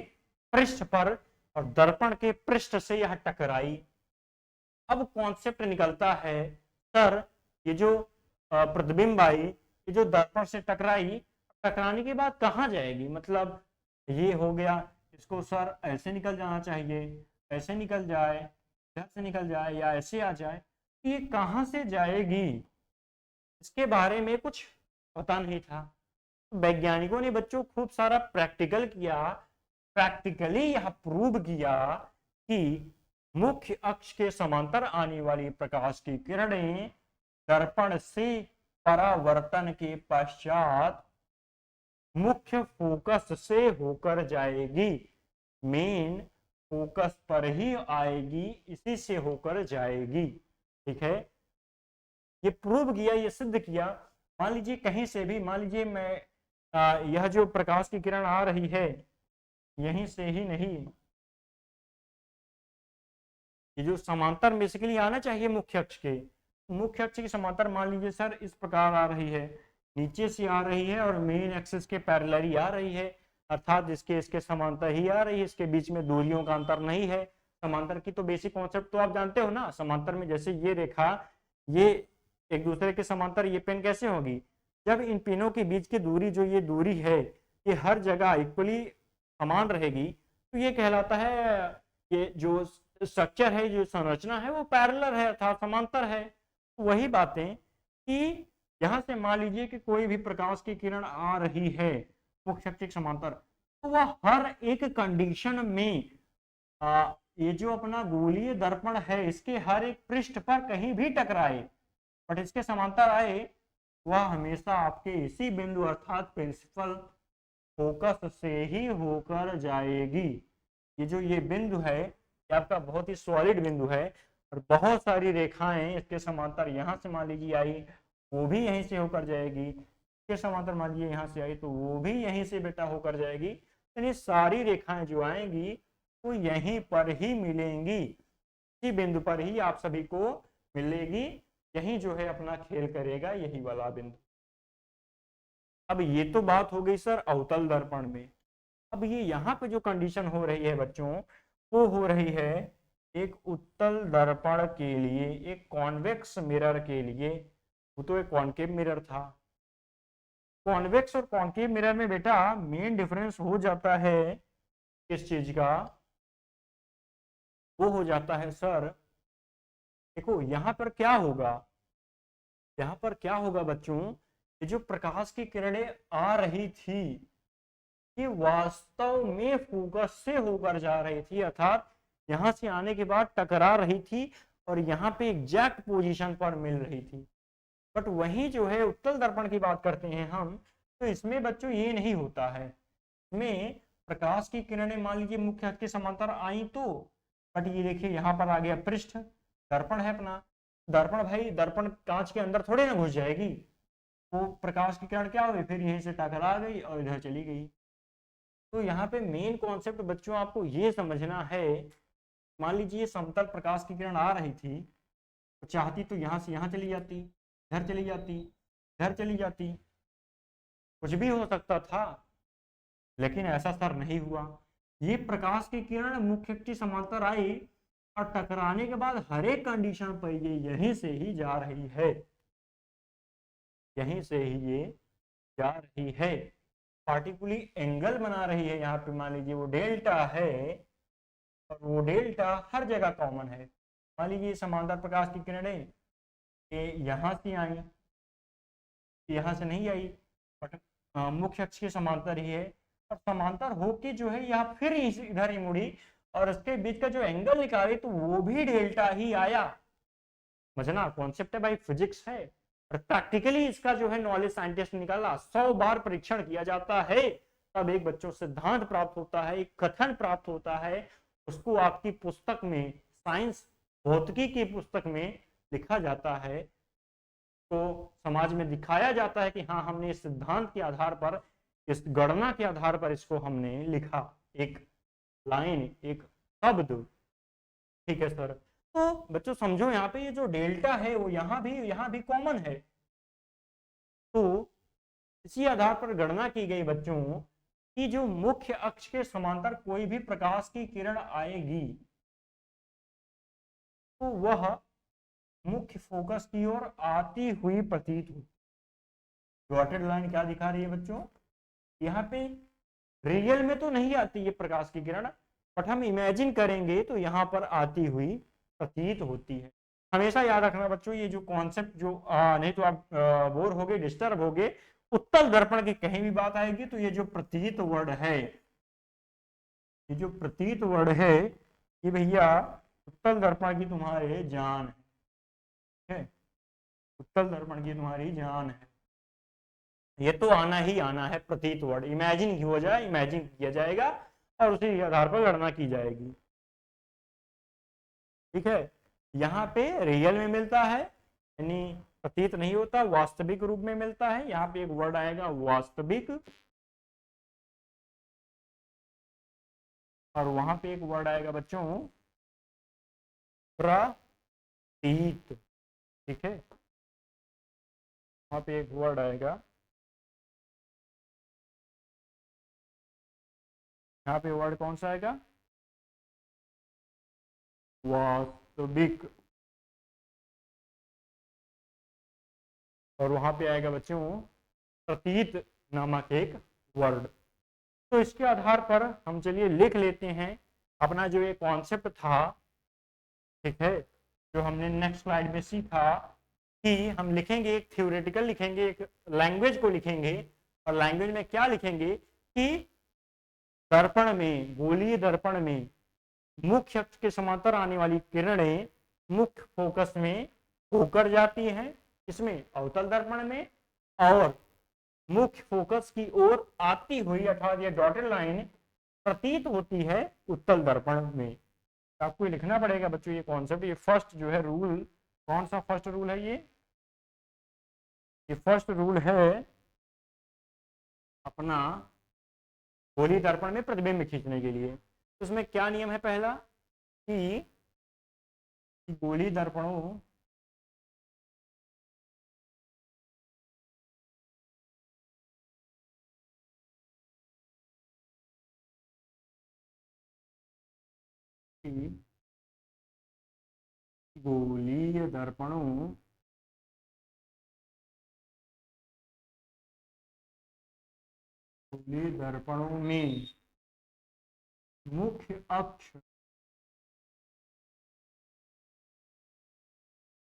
पृष्ठ पर, और दर्पण के पृष्ठ से यह टकराई। अब कॉन्सेप्ट निकलता है सर, ये जो प्रतिबिंब आई, ये जो दर्पण से टकराई, टकराने के बाद कहाँ जाएगी, मतलब ये हो गया, इसको सर ऐसे निकल जाना चाहिए, ऐसे निकल जाए, इधर से निकल जाए या ऐसे आ जाए, ये कहाँ से जाएगी इसके बारे में कुछ पता नहीं था। वैज्ञानिकों ने बच्चों खूब सारा प्रैक्टिकल किया, प्रैक्टिकली यह प्रूव किया कि मुख्य अक्ष के समांतर आने वाली प्रकाश की किरणें दर्पण से परावर्तन के पश्चात मुख्य फोकस से होकर जाएगी, मेन फोकस पर ही आएगी, इसी से होकर जाएगी। ठीक है, ये प्रूव किया, ये सिद्ध किया। मान लीजिए कहीं से भी, मान लीजिए मैं यह जो प्रकाश की किरण आ रही है यहीं से ही नहीं, ये जो समांतर बेसिकली आना चाहिए मुख्य अक्ष के, मुख्य अक्ष की समांतर मान लीजिए सर इस प्रकार आ रही है, नीचे से आ रही है और मेन एक्सिस के पैरेलल ही आ रही है, अर्थात इसके समांतर ही आ रही है, इसके बीच में दूरियों का अंतर नहीं है। समांतर की तो बेसिक कॉन्सेप्ट तो आप जानते हो ना, समांतर में जैसे ये रेखा ये एक दूसरे के समांतर ये पेन कैसे होगी, जब इन पिनों के बीच की दूरी जो ये दूरी है ये हर जगह इक्वली समान रहेगी, तो ये कहलाता है, ये जो स्ट्रक्चर है, जो संरचना है वो पैरेलल है अर्थात समांतर है। वही बातें कि यहां से मान लीजिए कि कोई भी प्रकाश की किरण आ रही है मुख्य अक्ष के समांतर, तो वह हर एक कंडीशन में ये जो अपना गोलीय दर्पण है इसके हर एक पृष्ठ पर कहीं भी टकराए बट इसके समांतर आए, वह हमेशा आपके इसी बिंदु अर्थात प्रिंसिपल फोकस से ही होकर जाएगी। ये जो ये बिंदु है ये आपका बहुत ही सॉलिड बिंदु है और बहुत सारी रेखाएं इसके समांतर यहाँ से मान लीजिए आई, वो भी यहीं से होकर जाएगी, इसके समांतर मान लीजिए यहाँ से आई तो वो भी यहीं से बेटा होकर जाएगी। यानी सारी रेखाएं जो आएंगी वो यहीं पर ही मिलेंगी, इसी बिंदु पर ही आप सभी को मिलेगी, यही जो है अपना खेल करेगा, यही वाला बिंदु। अब ये तो बात हो गई सर अवतल दर्पण में। अब ये यहाँ पे जो कंडीशन हो रही है बच्चों, वो हो रही है एक उत्तल दर्पण के लिए, एक कॉन्वेक्स मिरर के लिए। वो तो एक कॉन्केव मिरर था। कॉन्वेक्स और कॉन्केव मिरर में बेटा मेन डिफरेंस हो जाता है किस चीज का, वो हो जाता है सर, देखो यहाँ पर क्या होगा, यहाँ पर क्या होगा बच्चों, ये जो प्रकाश की किरणें आ रही थी ये वास्तव में फोकस से होकर जा रही थी, अर्थात यहां से आने के बाद टकरा रही थी और यहाँ पे एग्जैक्ट पोजीशन पर मिल रही थी। बट वहीं जो है उत्तल दर्पण की बात करते हैं हम, तो इसमें बच्चों ये नहीं होता है। इसमें प्रकाश की किरणें मान लीजिए मुख्य अक्ष के समांतर आई तो, बट ये देखिए यहाँ पर आ गया पृष्ठ, दर्पण है अपना, दर्पण भाई दर्पण कांच के अंदर थोड़े ना घुस जाएगी, वो प्रकाश की किरण क्या हुई फिर यहीं से टकरा गई और इधर चली गई। तो यहाँ पे मेन कॉन्सेप्ट बच्चों आपको ये समझना है, मान लीजिए समतल प्रकाश की किरण आ रही थी तो चाहती तो यहाँ से यहाँ चली जाती, इधर चली जाती, इधर चली जाती, कुछ भी हो सकता था, लेकिन ऐसा सर नहीं हुआ। ये प्रकाश की किरण मुख्य अक्ष के समांतर आई और टकराने के बाद हर एक कंडीशन पर ये यहीं से ही जा रही है, यहीं से ही ये जा रही है, पार्टिकुलरली एंगल बना रही है। यहाँ पे मान लीजिए वो डेल्टा है और वो डेल्टा हर जगह कॉमन है। मान लीजिए समांतर प्रकाश की किरणें यहाँ से आई, यहाँ से नहीं आई, बट मुख्य अक्ष के समांतर ही है और समांतर होके जो है यह फिर इधर ही मुड़ी और उसके बीच का जो एंगल निकाले तो वो भी डेल्टा ही आया। समझना, कॉन्सेप्ट है भाई, फिजिक्स है और प्रैक्टिकली इसका जो है नॉलेज साइंटिस्ट निकाला, 100 बार परीक्षण किया जाता है तब एक बच्चों सिद्धांत प्राप्त होता है, एक कथन प्राप्त होता है, उसको आपकी पुस्तक में, साइंस भौतिकी की पुस्तक में लिखा जाता है, तो समाज में दिखाया जाता है कि हाँ हमने इस सिद्धांत के आधार पर, इस गणना के आधार पर इसको हमने लिखा, एक लाइन, एक शब्द। ठीक है सर, तो बच्चों समझो यहाँ पे ये जो डेल्टा है वो यहाँ भी कॉमन है, तो इसी आधार पर गणना की गई बच्चों कि जो मुख्य अक्ष के समांतर कोई भी प्रकाश की किरण आएगी तो वह मुख्य फोकस की ओर आती हुई प्रतीत हो। डॉटेड लाइन क्या दिखा रही है बच्चों, यहाँ पे रियल में तो नहीं आती ये प्रकाश की किरण, बट हम इमेजिन करेंगे तो यहाँ पर आती हुई प्रतीत होती है। हमेशा याद रखना बच्चों, ये जो कॉन्सेप्ट जो नहीं तो आप बोर होगे, डिस्टर्ब होगे, उत्तल दर्पण की कहीं भी बात आएगी तो ये जो प्रतीत वर्ड है, ये जो प्रतीत वर्ड है, ये भैया उत्तल दर्पण की तुम्हारे जान है, उत्तल दर्पण की तुम्हारी जान है। ये तो आना ही आना है, प्रतीत वर्ड इमेजिन हो जाए, इमेजिन किया जाएगा और उसी आधार पर गणना की जाएगी। ठीक है, यहाँ पे रियल में मिलता है, यानी प्रतीत नहीं होता, वास्तविक रूप में मिलता है। यहाँ पे एक वर्ड आएगा वास्तविक, और वहां पे एक वर्ड आएगा बच्चों प्रतीत। ठीक है, वहां पे एक वर्ड आएगा, यहाँ पे वर्ड कौन सा आएगा, वास्तविक, और वहां पे आएगा बच्चों प्रतीत नामक एक वर्ड। तो इसके आधार पर हम चलिए लिख लेते हैं अपना जो ये कॉन्सेप्ट था। ठीक है, जो हमने नेक्स्ट स्लाइड में सीखा कि हम लिखेंगे, एक थ्योरेटिकल लिखेंगे, एक लैंग्वेज को लिखेंगे, और लैंग्वेज में क्या लिखेंगे कि दर्पण में, गोलीय दर्पण में मुख्य अक्ष के समांतर आने वाली किरणें मुख्य फोकस में होकर जाती हैं, इसमें अवतल दर्पण में, और मुख्य फोकस की ओर आती हुई अर्थात ये डॉटेड लाइन प्रतीत होती है उत्तल दर्पण में। आपको लिखना पड़ेगा बच्चों ये कॉन्सेप्ट, ये फर्स्ट जो है रूल, कौन सा फर्स्ट रूल है, ये फर्स्ट रूल है अपना गोलीय दर्पण में प्रतिबिंब खींचने के लिए। तो उसमें क्या नियम है, पहला कि गोलीय दर्पणों की, गोलीय दर्पणों गोलीय दर्पणों में मुख्य अक्ष,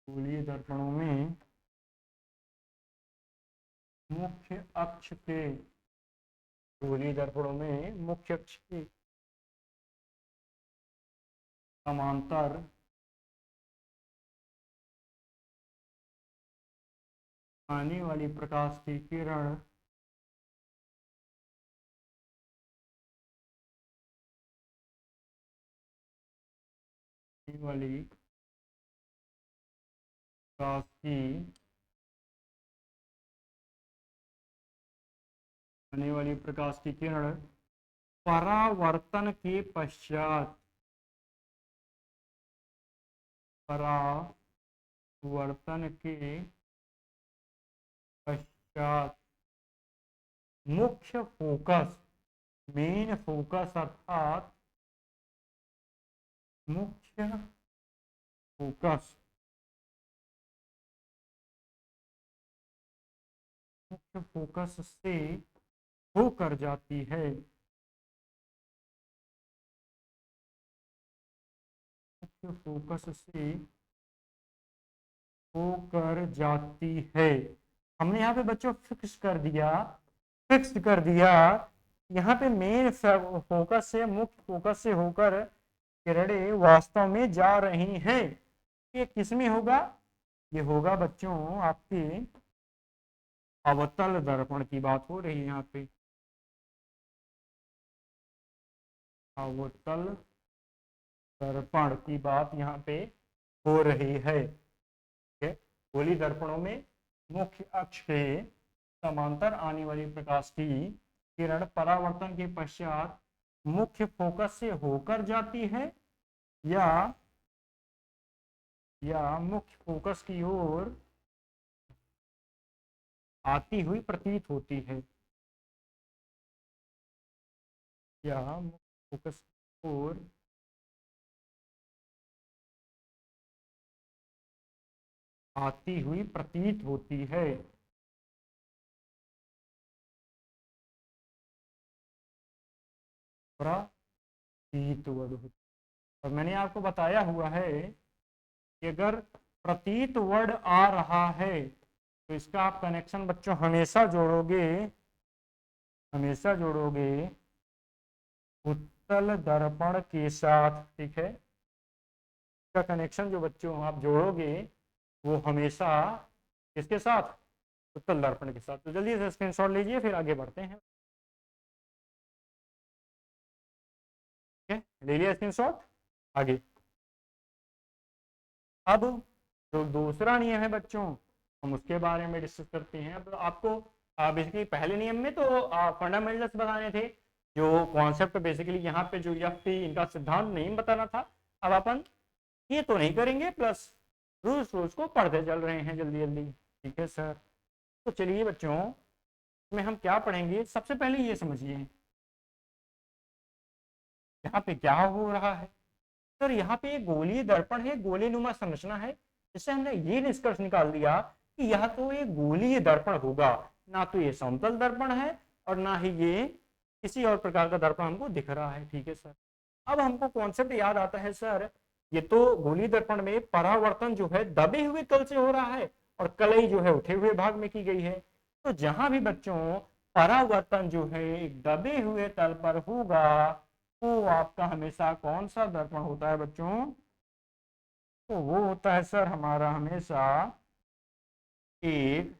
गोलीय दर्पणों में मुख्य अक्ष के, गोलीय दर्पणों में मुख्य अक्ष के समांतर आने वाली प्रकाश की किरण वाली प्रकाश की आने वाली प्रकाश की किरण परावर्तन के पश्चात, परावर्तन के पश्चात मुख्य फोकस, मेन फोकस अर्थात मुख्य फोकस, मुख्य फोकस से होकर जाती है, मुख्य फोकस से होकर जाती है। हमने यहाँ पे बच्चों फिक्स कर दिया, फिक्स कर दिया यहाँ पे मेन फोकस से, मुख्य फोकस से होकर किरणें वास्तव में जा रही हैं। ये किस में होगा? ये होगा बच्चों आपके अवतल दर्पण की बात हो रही है यहाँ पे। अवतल दर्पण की बात यहाँ पे हो रही है। गोली दर्पणों में मुख्य अक्ष के समांतर आने वाली प्रकाश की किरण परावर्तन के पश्चात मुख्य फोकस से होकर जाती है या मुख्य फोकस की ओर आती हुई प्रतीत होती है, या मुख्य फोकस की ओर आती हुई प्रतीत होती है। प्रतीत वर्ड, और मैंने आपको बताया हुआ है कि अगर प्रतीत वर्ड आ रहा है तो इसका आप कनेक्शन बच्चों हमेशा जोड़ोगे उत्तल दर्पण के साथ। ठीक है, इसका कनेक्शन जो बच्चों आप जोड़ोगे वो हमेशा किसके साथ? उत्तल दर्पण के साथ। तो जल्दी से स्क्रीनशॉट लीजिए, फिर आगे बढ़ते हैं। ले लिया स्क्रीनशॉट? आगे अब जो दूसरा नियम है बच्चों, हम उसके बारे में डिस्कस करते हैं। अब आपको बेसिकली पहले नियम में तो फंडामेंटल्स बताने थे, जो कॉन्सेप्ट बेसिकली यहाँ पे जो इनका सिद्धांत नहीं बताना था। अब अपन ये तो नहीं करेंगे, प्लस रूल्स को पढ़ते चल रहे हैं जल्दी जल्दी। ठीक है सर, तो चलिए बच्चों में हम क्या पढ़ेंगे, सबसे पहले ये समझिए यहाँ पे क्या हो रहा है। सर यहाँ पे एक गोलीय दर्पण है, गोलीनुमा संरचना है। इससे हमने ये निष्कर्ष निकाल दिया कि यह तो एक गोलीय दर्पण होगा, ना तो ये समतल दर्पण है और ना ही ये किसी और प्रकार का दर्पण हमको दिख रहा है। ठीक है सर, अब हमको कॉन्सेप्ट याद आता है सर, ये तो गोलीय दर्पण में परावर्तन जो है दबे हुए तल से हो रहा है और कलई जो है उठे हुए भाग में की गई है। तो जहां भी बच्चों परावर्तन जो है एक दबे हुए तल पर होगा तो आपका हमेशा कौन सा दर्पण होता है बच्चों? तो वो होता है सर हमारा हमेशा एक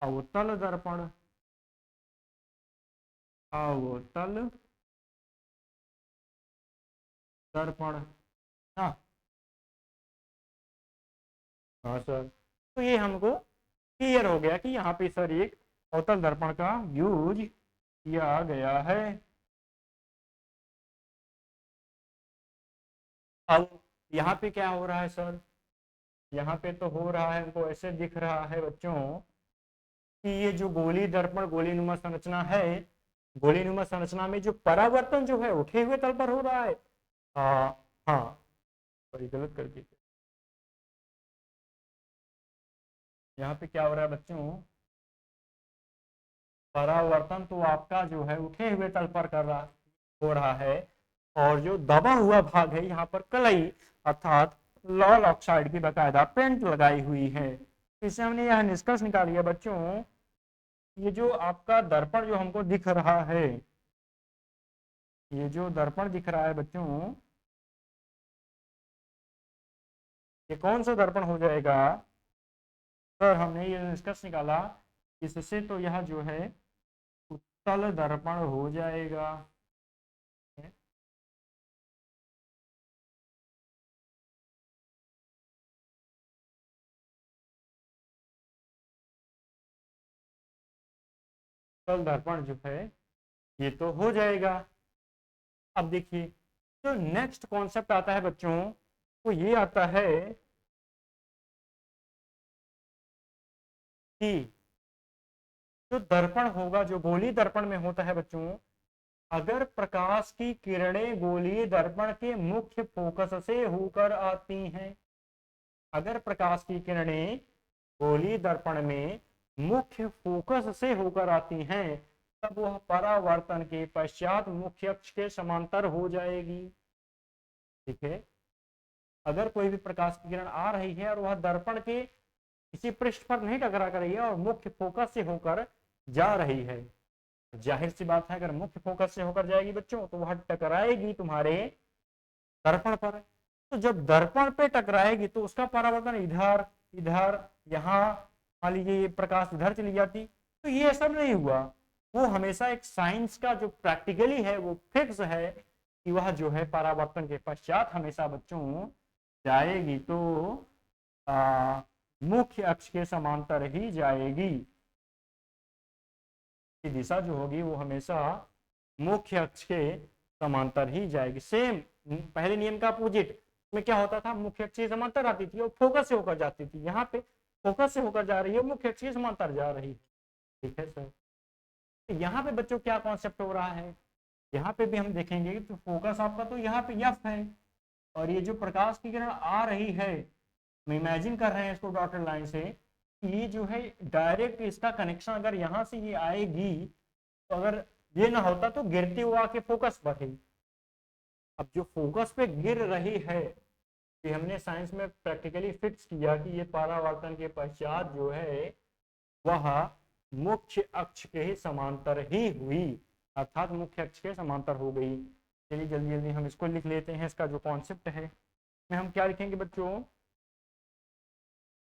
अवतल दर्पण। अवतल दर्पण, हाँ हाँ सर, तो ये हमको क्लियर हो गया कि यहाँ पे सर एक अवतल दर्पण का यूज किया गया है। अब यहाँ पे क्या हो रहा है सर? यहाँ पे तो हो रहा है, हमको ऐसे दिख रहा है बच्चों कि ये जो गोली दर्पण गोलीनुमा संरचना है, गोलीनुमा संरचना में जो परावर्तन जो है उठे हुए तल पर हो रहा है। हाँ, बड़ी गलत कर दी। यहाँ पे क्या हो रहा है बच्चों? परावर्तन तो आपका जो है उठे हुए तल पर हो रहा है, और जो दबा हुआ भाग है यहाँ पर कलई अर्थात लॉल ऑक्साइड की बकायदा पेंट लगाई हुई है। इससे हमने यह निष्कर्ष निकाल लिया बच्चों, ये जो आपका दर्पण जो हमको दिख रहा है, ये जो दर्पण दिख रहा है बच्चों, ये कौन सा दर्पण हो जाएगा? सर हमने ये निष्कर्ष निकाला, इससे तो यह जो है उत्तल दर्पण हो जाएगा। उत्तल दर्पण जो है ये तो हो जाएगा। अब देखिए जो नेक्स्ट कॉन्सेप्ट आता है बच्चों, वो ये आता है कि जो दर्पण होगा, जो गोली दर्पण में होता है बच्चों, अगर प्रकाश की किरणें गोलीय दर्पण के मुख्य फोकस से होकर आती हैं, अगर प्रकाश की किरणें गोलीय दर्पण में मुख्य फोकस से होकर आती हैं, तब वह परावर्तन के पश्चात मुख्य अक्ष के समांतर हो जाएगी। ठीक है, अगर कोई भी प्रकाश की किरण आ रही है और वह दर्पण के किसी पृष्ठ पर नहीं टकरा कर रही है और मुख्य फोकस से होकर जा रही है, जाहिर सी बात है, अगर मुख्य फोकस से होकर जाएगी बच्चों तो वह टकराएगी तुम्हारे दर्पण पर। तो जब दर्पण पे टकराएगी तो उसका परावर्तन इधर इधर, यहाँ मान लीजिए ये प्रकाश इधर चली जाती, तो ये सब नहीं हुआ। वो हमेशा एक साइंस का जो प्रैक्टिकली है वो फिक्स है कि वह जो है परावर्तन के पश्चात हमेशा बच्चों जाएगी तो मुख्य अक्ष के समांतर ही जाएगी। की दिशा जो होगी वो हमेशा मुख्य अक्ष के समांतर ही जाएगी। सेम पहले नियम का अपोजिट में क्या होता था, मुख्य अक्ष के समांतर आती थी और फोकस से होकर जाती थी। यहाँ पे फोकस से होकर जा रही है, मुख्य अक्ष के समांतर जा रही है। ठीक है सर। तो यहाँ पे बच्चों क्या कॉन्सेप्ट हो रहा है, यहाँ पे भी हम देखेंगे तो फोकस आपका तो यहाँ पे एफ है, और ये जो प्रकाश की किरण आ रही है, हम इमेजिन कर रहे हैं इसको डॉटेड लाइन से, ये जो है डायरेक्ट इसका कनेक्शन अगर यहाँ से ये आएगी, तो अगर ये ना होता तो गिरती हुआ आके फोकस पर है। अब जो फोकस पे गिर रही है, ये हमने साइंस में प्रैक्टिकली फिक्स किया कि ये परावर्तन के पश्चात जो है वह मुख्य अक्ष के ही समांतर ही हुई, अर्थात मुख्य अक्ष के समांतर हो गई। चलिए जल्दी जल्दी हम इसको लिख लेते हैं, इसका जो कॉन्सेप्ट है। में हम क्या लिखेंगे बच्चों,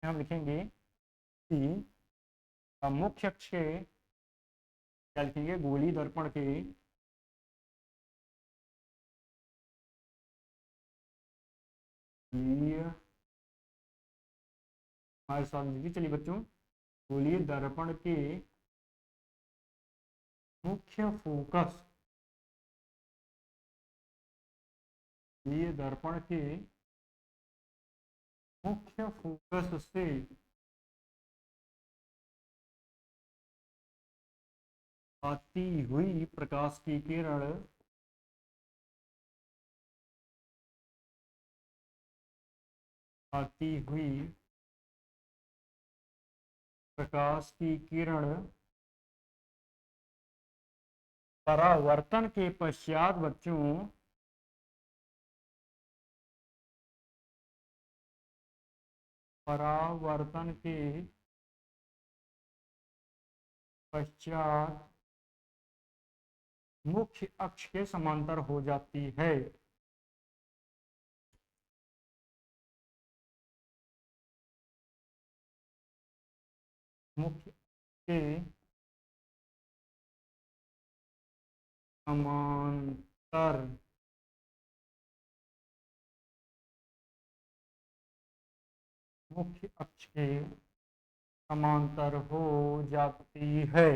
हम लिखेंगे कि मुख्य अक्ष के, क्या लिखेंगे, गोलीय दर्पण के हमारे साथ लिखिए। चलिए बच्चों, गोलीय दर्पण के मुख्य फोकस, ये दर्पण के मुख्य फोकस से आती हुई प्रकाश की किरण आती हुई प्रकाश की किरण परावर्तन के पश्चात बच्चों परावर्तन के पश्चात मुख्य अक्ष के समांतर हो जाती है। मुख्य के समांतर मुख्य अक्ष के समांतर हो जाती है।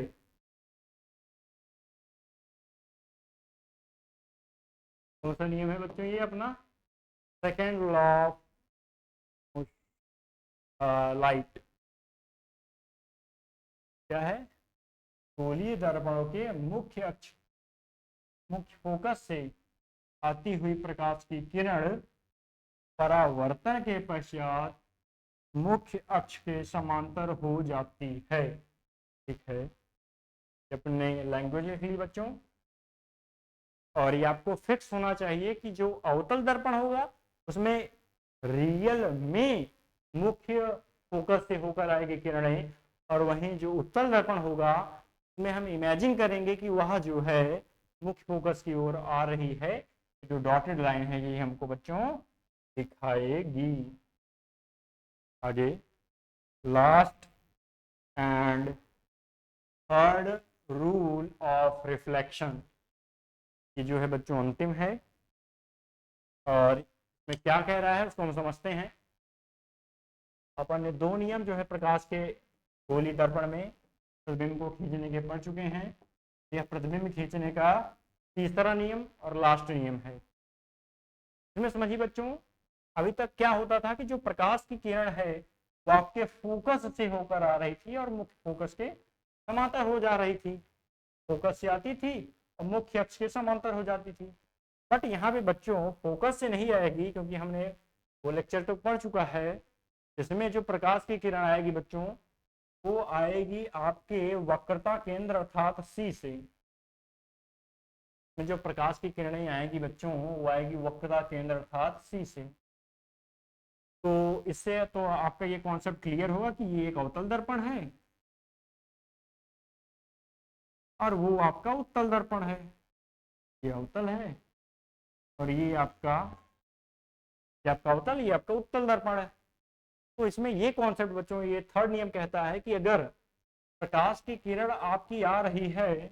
कौन सा नियम है बच्चों, ये अपना सेकेंड लॉ ऑफ लाइट। क्या है, गोलीय दर्पणों के मुख्य अक्ष, मुख्य फोकस से आती हुई प्रकाश की किरण परावर्तन के पश्चात मुख्य अक्ष के समांतर हो जाती है। ठीक है, अपने लैंग्वेज लिख ली बच्चों। और ये आपको फिक्स होना चाहिए कि जो अवतल दर्पण होगा उसमें रियल में मुख्य फोकस से होकर आएगी किरणें, और वहीं जो उत्तल दर्पण होगा उसमें हम इमेजिन करेंगे कि वह जो है मुख्य फोकस की ओर आ रही है। जो डॉटेड लाइन है ये हमको बच्चों दिखाएगी। आगे last and third rule of reflection, ये जो है बच्चों अंतिम है, और इसमें क्या कह रहा है उसको हम समझते हैं। अपन ने दो नियम जो है प्रकाश के गोलीय दर्पण में प्रतिबिंब को खींचने के पढ़ चुके हैं। यह प्रतिबिंब खींचने का तीसरा नियम और लास्ट नियम है। इसमें समझिए बच्चों, अभी तक क्या होता था कि जो प्रकाश की किरण है वो आपके फोकस से होकर आ रही थी और मुख्य फोकस के समांतर हो जा रही थी। फोकस से आती थी और मुख्य अक्ष के समांतर हो जाती थी। बट यहाँ पे बच्चों फोकस से नहीं आएगी, क्योंकि हमने वो लेक्चर तो पढ़ चुका है। इसमें जो प्रकाश की किरण आएगी बच्चों वो आएगी आपके वक्रता केंद्र अर्थात सी से। में जो प्रकाश की किरणें आएगी बच्चों वो आएगी वक्रता केंद्र अर्थात सी से। तो इससे तो आपका ये कॉन्सेप्ट क्लियर होगा कि ये एक अवतल दर्पण है और वो आपका उत्तल दर्पण है, ये अवतल है और ये आपका अवतल, ये आपका उत्तल दर्पण है। तो इसमें ये कॉन्सेप्ट बच्चों, ये थर्ड नियम कहता है कि अगर प्रकाश की किरण आपकी आ रही है,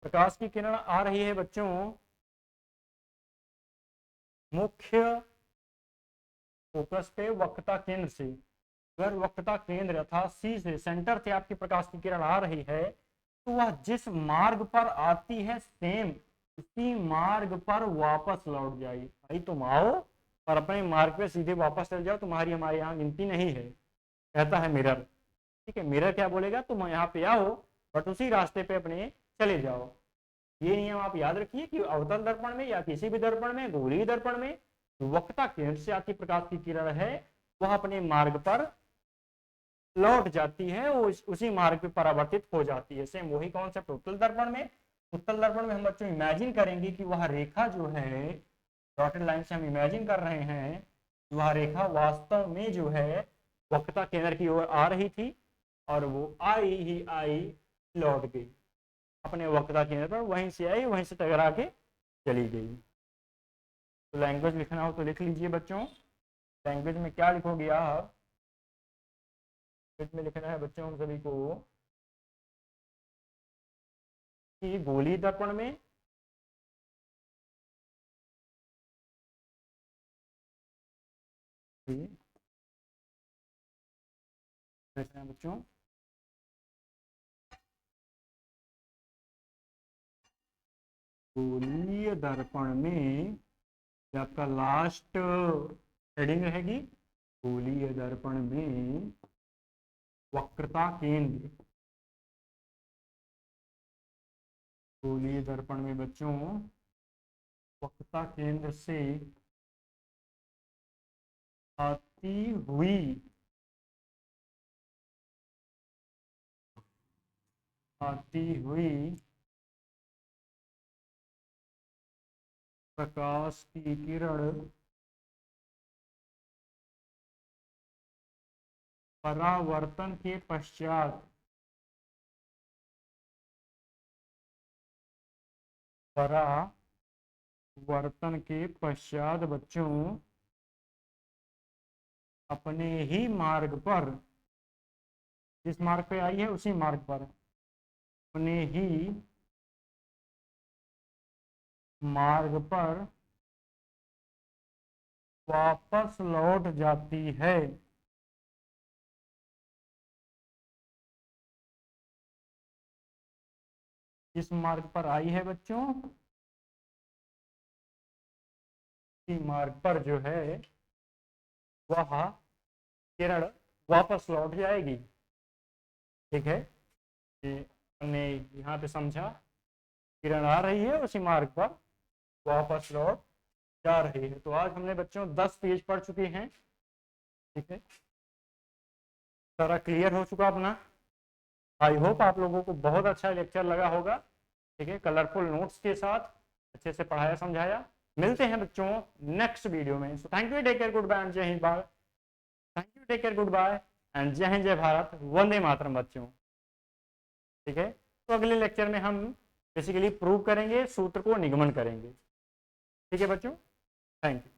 प्रकाश की किरण आ रही है बच्चों मुख्य फोकस पे वक्रता केंद्र से, अगर वक्रता केंद्र अर्थात सी से, सेंटर से आपकी प्रकाश की किरण आ रही है, तो वह जिस मार्ग पर आती है सेम उसी मार्ग पर वापस लौट जाएगी। भाई तुम आओ और अपने मार्ग पे सीधे वापस चल जाओ, तुम्हारी हमारे यहाँ गिनती नहीं है, कहता है मिरर। ठीक है, मिरर क्या बोलेगा, तुम यहाँ पे आओ बट उसी रास्ते पे अपने चले जाओ। ये नियम आप याद रखिए कि अवतल दर्पण में या किसी भी दर्पण में, गोलीय दर्पण में, वक्रता केंद्र से आती प्रकाश की किरण है वह अपने मार्ग पर लौट जाती है, वो उसी मार्ग पे परावर्तित हो जाती है। सेम वही कॉन्सेप्ट उत्तल दर्पण में। उत्तल दर्पण में हम बच्चों इमेजिन करेंगे कि वह रेखा जो है, डॉटेड लाइन से हम इमेजिन कर रहे हैं, वह रेखा वास्तव में जो है वक्रता केंद्र की ओर आ रही थी और वो आई ही आई लौट गई अपने वक्रता केंद्र पर, वहीं से आई वहीं से टकरा के चली गई। तो लैंग्वेज लिखना हो तो लिख लीजिए बच्चों। लैंग्वेज में क्या लिखोगे आप, में लिखना है बच्चों हम सभी को कि गोलीय दर्पण में लिखना है बच्चों गोलीय दर्पण में, आपका लास्ट हेडिंग रहेगी गोलीय दर्पण में वक्रता केंद्र, गोलीय दर्पण में बच्चों वक्रता केंद्र से आती हुई प्रकाश की किरण परावर्तन के पश्चात बच्चों अपने ही मार्ग पर, जिस मार्ग पे आई है उसी मार्ग पर, अपने ही मार्ग पर वापस लौट जाती है। जिस मार्ग पर आई है बच्चों उसी मार्ग पर जो है वह किरण वापस लौट जाएगी। ठीक है, हमने यहाँ पे समझा, किरण आ रही है उसी मार्ग पर वापस लौट जा रही है। तो आज हमने बच्चों 10 पेज पढ़ चुके हैं। ठीक है, सारा क्लियर हो चुका अपना। आई होप आप लोगों को बहुत अच्छा लेक्चर लगा होगा। ठीक है, कलरफुल नोट्स के साथ अच्छे से पढ़ाया समझाया। मिलते हैं बच्चों नेक्स्ट वीडियो में। So thank you, take care, good bye and Jai Hind. Thank you, take care, good bye and Jai Hind, जय भारत, वंदे मातरम बच्चों। ठीक है, तो अगले लेक्चर में हम बेसिकली प्रूव करेंगे, सूत्र को निगमन करेंगे। ठीक है बच्चों, थैंक यू।